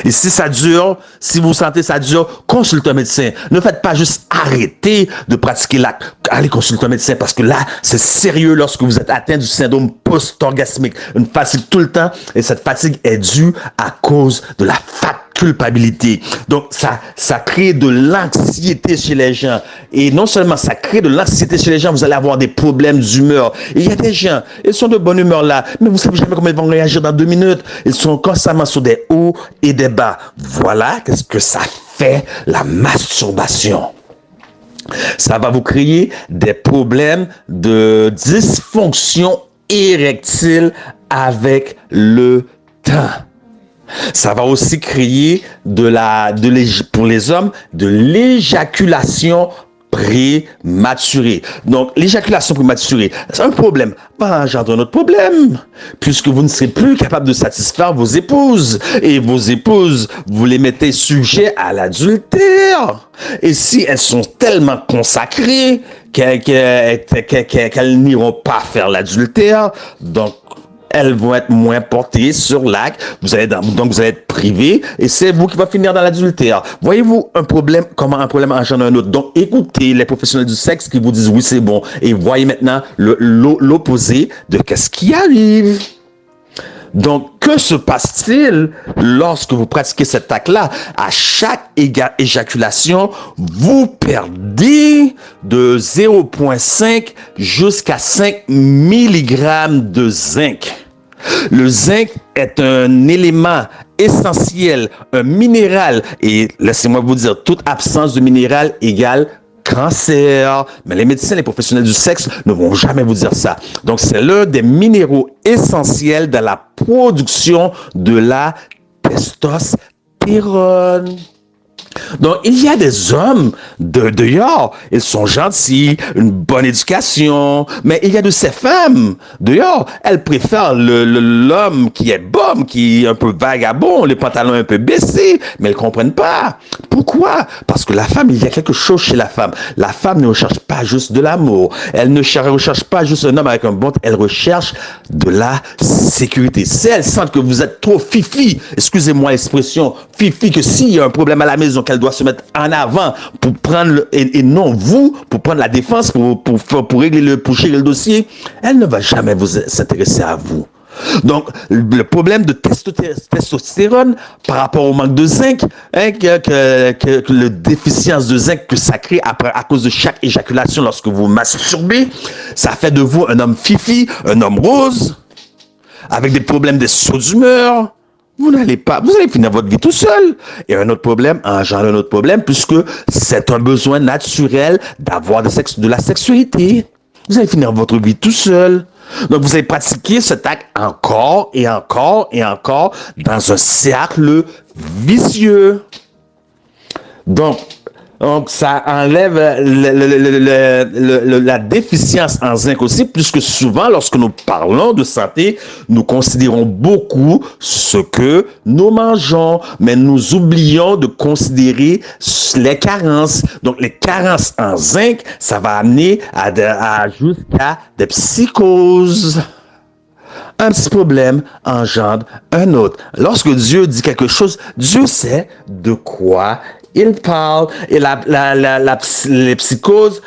Et si ça dure, si vous sentez ça dure, consultez un médecin. Ne faites pas juste arrêter de pratiquer l'acte. Allez consulter un médecin parce que là, c'est sérieux lorsque vous êtes atteint du syndrome post-orgasmique. Une fatigue tout le temps et cette fatigue est due à cause de la culpabilité. Donc, ça crée de l'anxiété chez les gens. Et non seulement ça crée de l'anxiété chez les gens, vous allez avoir des problèmes d'humeur. Et il y a des gens, ils sont de bonne humeur là, mais vous savez jamais comment ils vont réagir dans 2 minutes. Ils sont constamment sur des hauts et des bas. Voilà qu'est-ce que ça fait, la masturbation. Ça va vous créer des problèmes de dysfonction érectile avec le temps. Ça va aussi créer pour les hommes de l'éjaculation prématurée. Donc, l'éjaculation prématurée, c'est un problème. Va engendrer un autre problème, puisque vous ne serez plus capable de satisfaire vos épouses. Et vos épouses, vous les mettez sujets à l'adultère. Et si elles sont tellement consacrées qu'elles n'iront pas faire l'adultère, donc elles vont être moins portées sur l'acte, donc vous allez être privé, et c'est vous qui va finir dans l'adultère. Voyez-vous un problème, comment un problème engendre un autre. Donc écoutez les professionnels du sexe qui vous disent oui c'est bon, et voyez maintenant l'opposé de qu'est-ce qui arrive. Donc, que se passe-t-il lorsque vous pratiquez cet acte-là? À chaque éjaculation, vous perdez de 0,5 jusqu'à 5 mg de zinc. Le zinc est un élément essentiel, un minéral, et laissez-moi vous dire, toute absence de minéral égale cancer. Mais les médecins, les professionnels du sexe ne vont jamais vous dire ça. Donc, c'est l'un des minéraux essentiels dans la production de la testostérone. Donc, il y a des hommes dehors, ils sont gentils, une bonne éducation, mais il y a de ces femmes dehors, elles préfèrent l'homme qui est bum, qui est un peu vagabond, les pantalons un peu baissés, mais elles ne comprennent pas. Pourquoi? Parce que la femme, il y a quelque chose chez la femme. La femme ne recherche pas juste de l'amour, elle ne recherche pas juste un homme avec un bon, elle recherche de la sécurité. Si elle sent que vous êtes trop fifi, excusez-moi l'expression, fifi, que s'il y a un problème à la maison, qu'elle doit se mettre en avant pour prendre et non vous pour prendre la défense pour régler pour gérer le dossier, elle ne va jamais vous s'intéresser à vous. Donc le problème de testostérone par rapport au manque de zinc, que la déficience de zinc que ça crée à cause de chaque éjaculation lorsque vous masturbez, ça fait de vous un homme fifi, un homme rose avec des problèmes de sauts d'humeur. Vous allez finir votre vie tout seul. Et un autre problème engendre un autre problème, puisque c'est un besoin naturel d'avoir de la sexualité. Vous allez finir votre vie tout seul. Donc, vous allez pratiquer cet acte encore et encore et encore dans un cercle vicieux. Donc, ça enlève la déficience en zinc aussi, puisque souvent, lorsque nous parlons de santé, nous considérons beaucoup ce que nous mangeons, mais nous oublions de considérer les carences. Donc, les carences en zinc, ça va amener jusqu'à des psychoses. Un petit problème engendre un autre. Lorsque Dieu dit quelque chose, Dieu sait de quoi il parle, et les psychoses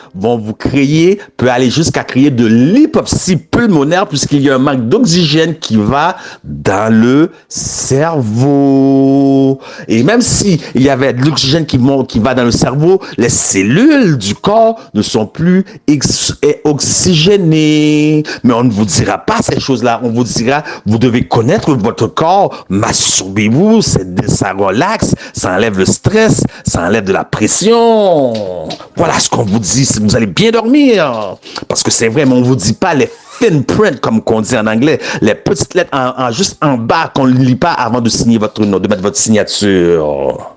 peut aller jusqu'à créer de l'hypoxie pulmonaire, puisqu'il y a un manque d'oxygène qui va dans le cerveau. Et même si il y avait de l'oxygène qui va dans le cerveau, les cellules du corps ne sont plus oxygénées. Mais on ne vous dira pas ces choses-là. On vous dira, vous devez connaître votre corps, masturbez-vous, ça relaxe, ça enlève le stress, ça enlève de la pression. Voilà ce qu'on vous dit, vous allez bien dormir. Parce que c'est vrai, mais on ne vous dit pas les thin print, comme on dit en anglais, les petites lettres juste en bas qu'on ne lit pas avant de signer votre nom, de mettre votre signature.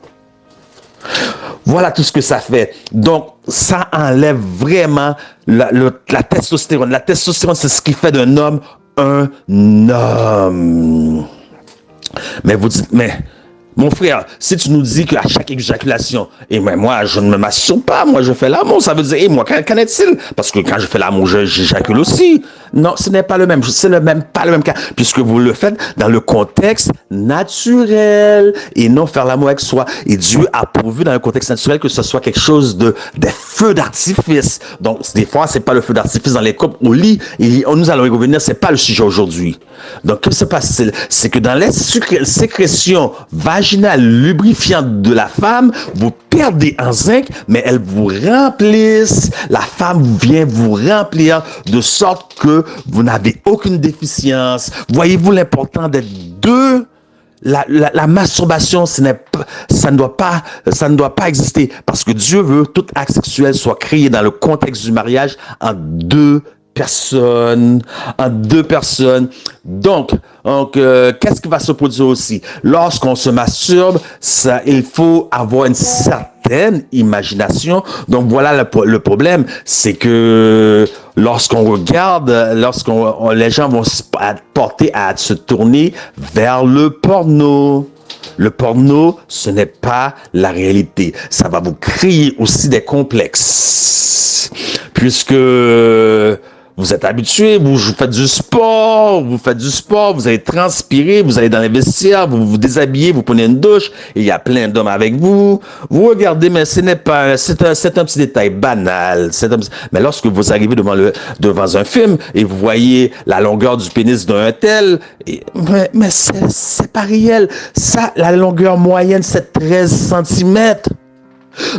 Voilà tout ce que ça fait. Donc, ça enlève vraiment la testostérone. La testostérone, c'est ce qui fait d'un homme un homme. Mais vous dites, mais mon frère, si tu nous dis qu'à chaque éjaculation, et moi, je ne me masturbe pas, moi, je fais l'amour, ça veut dire, et moi, qu'en est-il? Parce que quand je fais l'amour, j'éjacule aussi. Non, ce n'est pas le même, pas le même cas, puisque vous le faites dans le contexte naturel, et non faire l'amour avec soi. Et Dieu a pourvu dans le contexte naturel que ce soit quelque chose des feux d'artifice. Donc, des fois, c'est pas le feu d'artifice dans les couples au lit, et nous allons y revenir, c'est pas le sujet aujourd'hui. Donc, que se passe-t-il? C'est que dans les sécrétions vaginale lubrifiante de la femme, vous perdez en zinc, mais elles vous remplissent. La femme vient vous remplir de sorte que vous n'avez aucune déficience. Voyez-vous l'important d'être deux? La masturbation, ça ne doit pas exister, parce que Dieu veut que tout acte sexuel soit créé dans le contexte du mariage en deux personnes, entre deux personnes. Donc qu'est-ce qui va se produire aussi? Lorsqu'on se masturbe, il faut avoir une certaine imagination. Donc voilà le problème, c'est que lorsqu'on regarde, les gens vont se porter à se tourner vers le porno. Le porno, ce n'est pas la réalité. Ça va vous créer aussi des complexes. Puisque vous êtes habitué, vous faites du sport, vous allez transpirer, vous allez dans les vestiaires, vous vous déshabillez, vous prenez une douche, et il y a plein d'hommes avec vous. Vous regardez, mais c'est un petit détail banal. Mais lorsque vous arrivez devant un film et vous voyez la longueur du pénis d'un tel, mais c'est pas réel. Ça, la longueur moyenne, c'est 13 centimètres.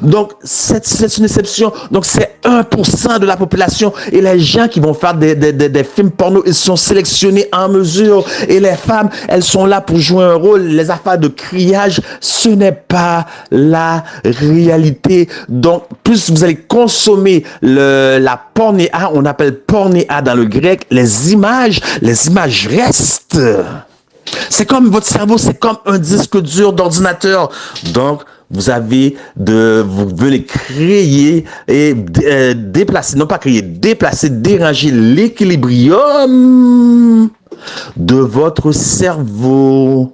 Donc, c'est une exception. Donc, c'est 1% de la population. Et les gens qui vont faire des films porno, ils sont sélectionnés en mesure. Et les femmes, elles sont là pour jouer un rôle. Les affaires de criage, ce n'est pas la réalité. Donc, plus vous allez consommer la pornéa, on appelle pornéa dans le grec, les images restent. C'est comme votre cerveau, c'est comme un disque dur d'ordinateur. Donc, vous venez créer et déplacer, non pas créer, déplacer, déranger l'équilibrium de votre cerveau.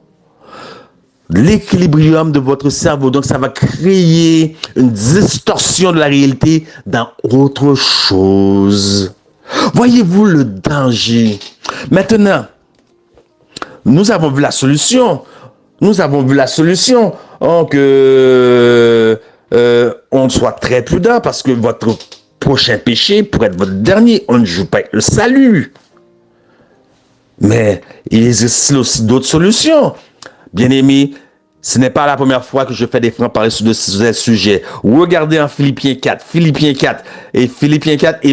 L'équilibrium de votre cerveau. Donc, ça va créer une distorsion de la réalité dans autre chose. Voyez-vous le danger? Maintenant, nous avons vu la solution. Donc, on soit très prudent parce que votre prochain péché pourrait être votre dernier. On ne joue pas avec le salut. Mais il existe aussi d'autres solutions. Bien-aimés, ce n'est pas la première fois que je fais des francs-parler sur ce sujet. Regardez en Philippiens 4. Et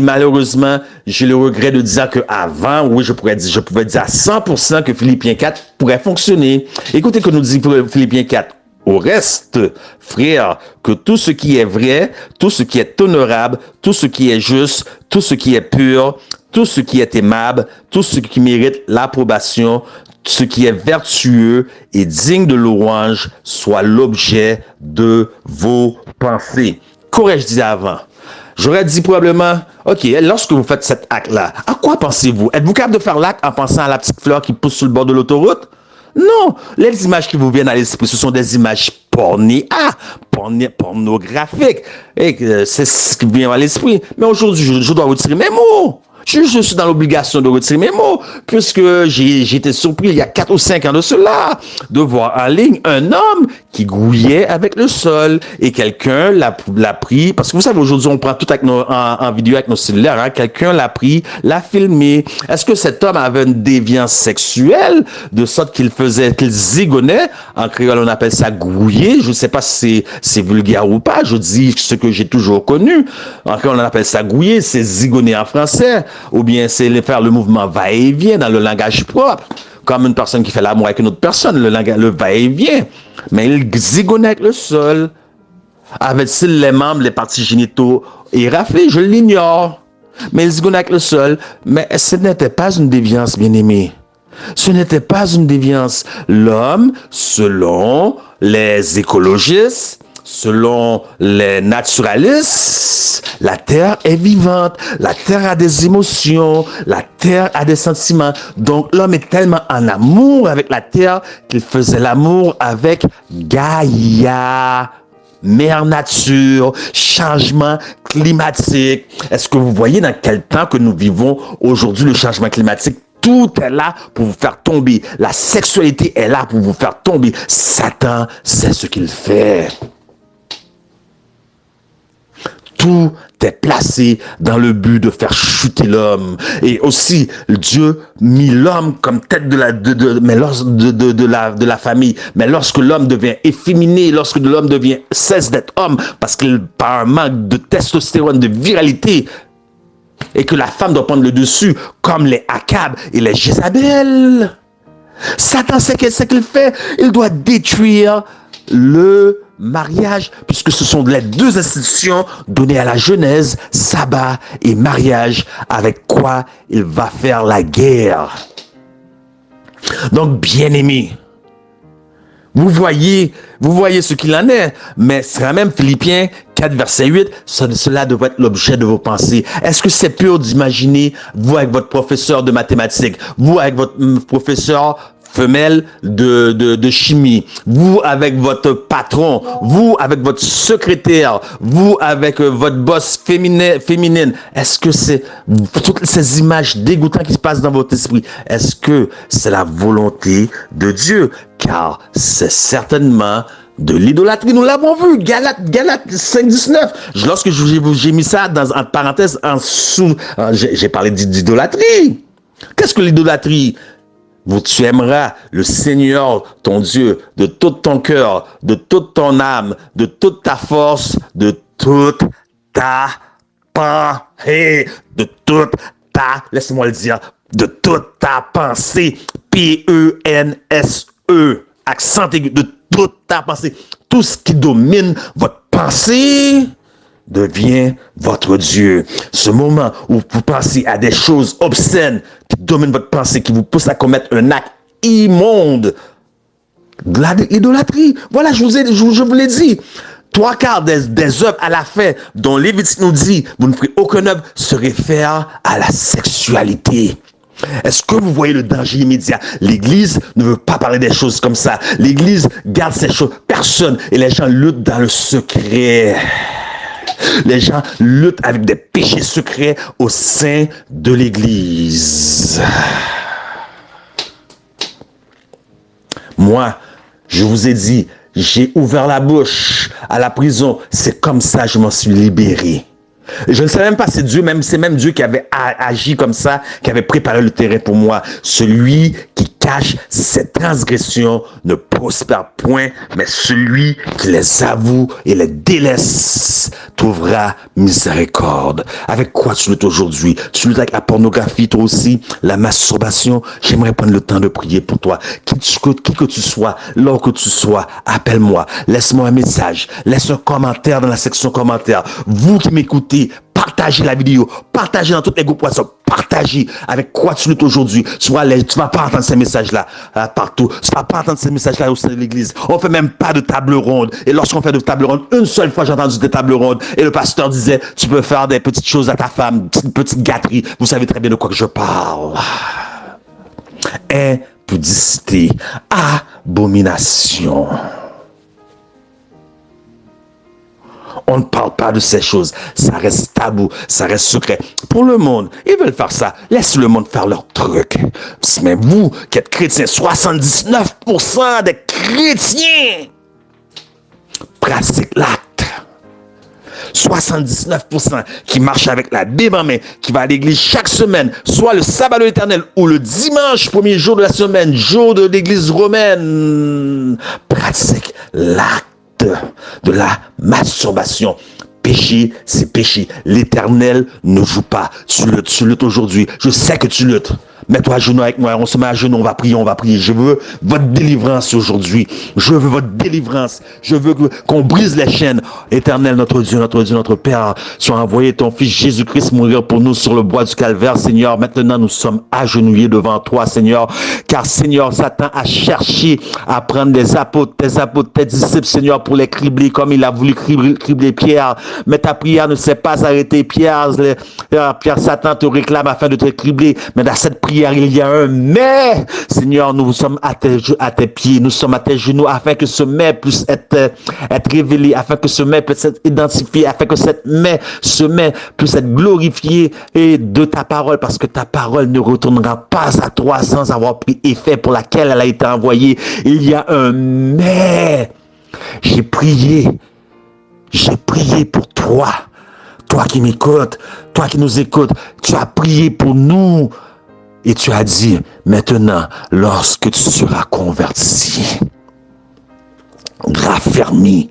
malheureusement, j'ai le regret de dire qu'avant, oui, je pouvais dire à 100% que Philippiens 4 pourrait fonctionner. Écoutez que nous dit Philippiens 4. Au reste, frères, que tout ce qui est vrai, tout ce qui est honorable, tout ce qui est juste, tout ce qui est pur, tout ce qui est aimable, tout ce qui mérite l'approbation, ce qui est vertueux et digne de louange, soit l'objet de vos pensées. Qu'aurais-je dit avant? J'aurais dit probablement, OK, lorsque vous faites cet acte-là, à quoi pensez-vous? Êtes-vous capable de faire l'acte en pensant à la petite fleur qui pousse sur le bord de l'autoroute? Non, les images qui vous viennent à l'esprit, ce sont des images pornographiques. Et c'est ce qui vient à l'esprit. Mais aujourd'hui, je dois retirer mes mots. Je suis dans l'obligation de retirer mes mots, puisque j'ai été surpris il y a 4 ou 5 ans de cela, de voir en ligne un homme qui grouillait avec le sol et quelqu'un l'a pris, parce que vous savez, aujourd'hui, on prend tout en vidéo avec nos cellulaires, hein, quelqu'un l'a pris, l'a filmé. Est-ce que cet homme avait une déviance sexuelle, de sorte qu'il zigonnait, en créole on appelle ça grouiller, je ne sais pas si c'est vulgaire ou pas, je dis ce que j'ai toujours connu, en créole on appelle ça grouiller, c'est zigonner en français, ou bien c'est faire le mouvement va-et-vient dans le langage propre, comme une personne qui fait l'amour avec une autre personne, le va-et-vient. Mais il zigonnait avec le sol. Avait-il les membres, les parties génitaux éraflés? Je l'ignore. Mais il zigonnait avec le sol. Mais ce n'était pas une déviance, bien-aimé. Ce n'était pas une déviance. L'homme, selon les écologistes, selon les naturalistes, la terre est vivante, la terre a des émotions, la terre a des sentiments. Donc l'homme est tellement en amour avec la terre qu'il faisait l'amour avec Gaïa, mère nature, changement climatique. Est-ce que vous voyez dans quel temps que nous vivons aujourd'hui, le changement climatique? Tout est là pour vous faire tomber. La sexualité est là pour vous faire tomber. Satan, c'est ce qu'il fait. Tout est placé dans le but de faire chuter l'homme. Et aussi, Dieu mit l'homme comme tête de la famille. Mais lorsque l'homme devient efféminé, lorsque l'homme cesse d'être homme, parce qu'il par un manque de testostérone, de viralité, et que la femme doit prendre le dessus, comme les Akab et les Jézabel. Satan, c'est ce qu'il fait. Il doit détruire le mariage, puisque ce sont les deux institutions données à la Genèse, sabbat et mariage, avec quoi il va faire la guerre. Donc, bien-aimés, vous voyez ce qu'il en est, mais c'est quand même Philippiens 4, verset 8, cela devrait être l'objet de vos pensées. Est-ce que c'est pur d'imaginer, vous avec votre professeur de mathématiques, vous avec votre professeur femelle de chimie, vous avec votre patron, vous avec votre secrétaire, vous avec votre boss féminine, est-ce que c'est toutes ces images dégoûtantes qui se passent dans votre esprit, est-ce que c'est la volonté de Dieu? Car c'est certainement de l'idolâtrie. Nous l'avons vu, Galates 5:19. Lorsque j'ai mis ça en parenthèse, en dessous, j'ai parlé d'idolâtrie. Qu'est-ce que l'idolâtrie? Tu aimeras le Seigneur, ton Dieu, de tout ton cœur, de toute ton âme, de toute ta force, de toute ta pensée, de toute ta, laisse-moi le dire, de toute ta pensée, P-E-N-S-E, accent aigu, de toute ta pensée. Tout ce qui domine votre pensée devient votre Dieu. Ce moment où vous pensez à des choses obscènes qui dominent votre pensée, qui vous poussent à commettre un acte immonde, l'idolâtrie. Voilà, je vous l'ai dit. 3/4 des œuvres à la fin dont Lévitique nous dit, vous ne ferez aucune œuvre, se réfèrent à la sexualité. Est-ce que vous voyez le danger immédiat? L'Église ne veut pas parler des choses comme ça. L'Église garde ces choses. Personne. Et les gens luttent dans le secret. Les gens luttent avec des péchés secrets au sein de l'Église. Moi, je vous ai dit, j'ai ouvert la bouche à la prison. C'est comme ça que je m'en suis libéré. Je ne sais même pas, c'est même Dieu qui avait agi comme ça, qui avait préparé le terrain pour moi. Celui qui cache ses transgressions ne prospère point, mais celui qui les avoue et les délaisse trouvera miséricorde. Avec quoi tu luttes aujourd'hui? Tu luttes avec la pornographie, toi aussi, la masturbation. J'aimerais prendre le temps de prier pour toi. Qui que tu sois, là que tu sois, appelle-moi, laisse-moi un message, laisse un commentaire dans la section commentaires. Vous qui m'écoutez, partagez la vidéo, partagez dans tous les groupes WhatsApp, partagez avec quoi tu luttes aujourd'hui. Tu vas pas entendre ces messages-là partout. Tu vas pas entendre ces messages-là au sein de l'église. On fait même pas de table ronde. Et lorsqu'on fait de table ronde, une seule fois j'ai entendu des tables rondes et le pasteur disait, tu peux faire des petites choses à ta femme, une petite gâterie. Vous savez très bien de quoi que je parle. Impudicité, abomination. On ne parle pas de ces choses. Ça reste tabou, ça reste secret. Pour le monde, ils veulent faire ça. Laisse le monde faire leur truc. Mais vous, qui êtes chrétiens, 79% des chrétiens pratiquent l'acte. 79% qui marchent avec la Bible en main, qui va à l'église chaque semaine, soit le sabbat de l'Éternel ou le dimanche, premier jour de la semaine, jour de l'église romaine, pratiquent l'acte de la masturbation. Péché, c'est péché. L'Éternel ne joue pas. Tu luttes aujourd'hui. Je sais que tu luttes. Mets-toi à genoux avec moi. On se met à genoux. On va prier. Je veux votre délivrance aujourd'hui. Je veux votre délivrance. Je veux qu'on brise les chaînes. Éternel, notre Dieu, notre Père, tu as envoyé ton Fils Jésus-Christ mourir pour nous sur le bois du calvaire, Seigneur. Maintenant, nous sommes agenouillés devant toi, Seigneur. Car, Seigneur, Satan a cherché à prendre tes apôtres, tes disciples, Seigneur, pour les cribler comme il a voulu cribler Pierre. Mais ta prière ne s'est pas arrêtée, Pierre. Pierre, Satan te réclame afin de te cribler. Mais dans cette prière, il y a un mais. Seigneur, nous sommes à tes pieds, nous sommes à tes genoux afin que ce mais puisse être révélé, afin que ce mais puisse être identifié, afin que ce mais puisse être glorifié et de ta parole, parce que ta parole ne retournera pas à toi sans avoir pris effet pour laquelle elle a été envoyée. Il y a un mais. J'ai prié pour toi. Toi qui m'écoutes, toi qui nous écoutes, tu as prié pour nous. Et tu as dit, maintenant, lorsque tu seras converti, raffermi,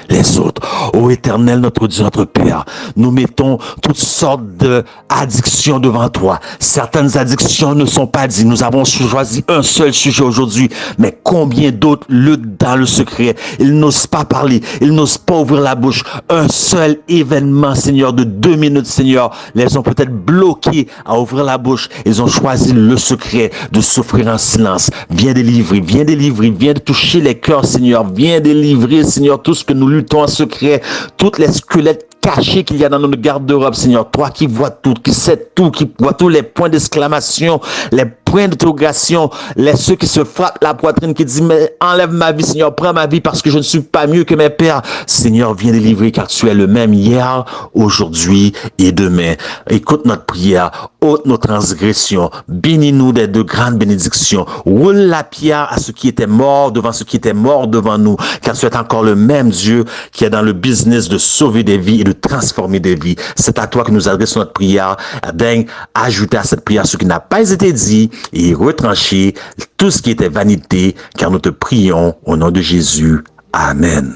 les autres. Ô Éternel, notre Dieu, notre Père, nous mettons toutes sortes d'addictions devant toi. Certaines addictions ne sont pas dites. Nous avons choisi un seul sujet aujourd'hui, mais combien d'autres luttent dans le secret? Ils n'osent pas parler, ils n'osent pas ouvrir la bouche. Un seul événement, Seigneur, de 2 minutes, Seigneur, les ont peut-être bloqués à ouvrir la bouche. Ils ont choisi le secret de souffrir en silence. Viens délivrer, viens de toucher les cœurs, Seigneur. Viens délivrer, Seigneur, tout ce que nous luttons en secret, toutes les squelettes cachés qu'il y a dans notre garde-robe, Seigneur. Toi qui vois tout, qui sais tout, qui vois tous les points d'exclamation, les points d'interrogation, ceux qui se frappent la poitrine, qui disent, mais enlève ma vie, Seigneur, prends ma vie parce que je ne suis pas mieux que mes pères. Seigneur, viens délivrer car tu es le même hier, aujourd'hui et demain. Écoute notre prière, ôte nos transgressions, bénis-nous de grandes bénédictions, roule la pierre à ceux qui étaient morts devant ceux qui étaient morts devant nous, car tu es encore le même Dieu qui est dans le business de sauver des vies et de transformer des vies. C'est à toi que nous adressons notre prière. Ben, ajoutez à cette prière ce qui n'a pas été dit et retrancher tout ce qui était vanité, car nous te prions au nom de Jésus. Amen.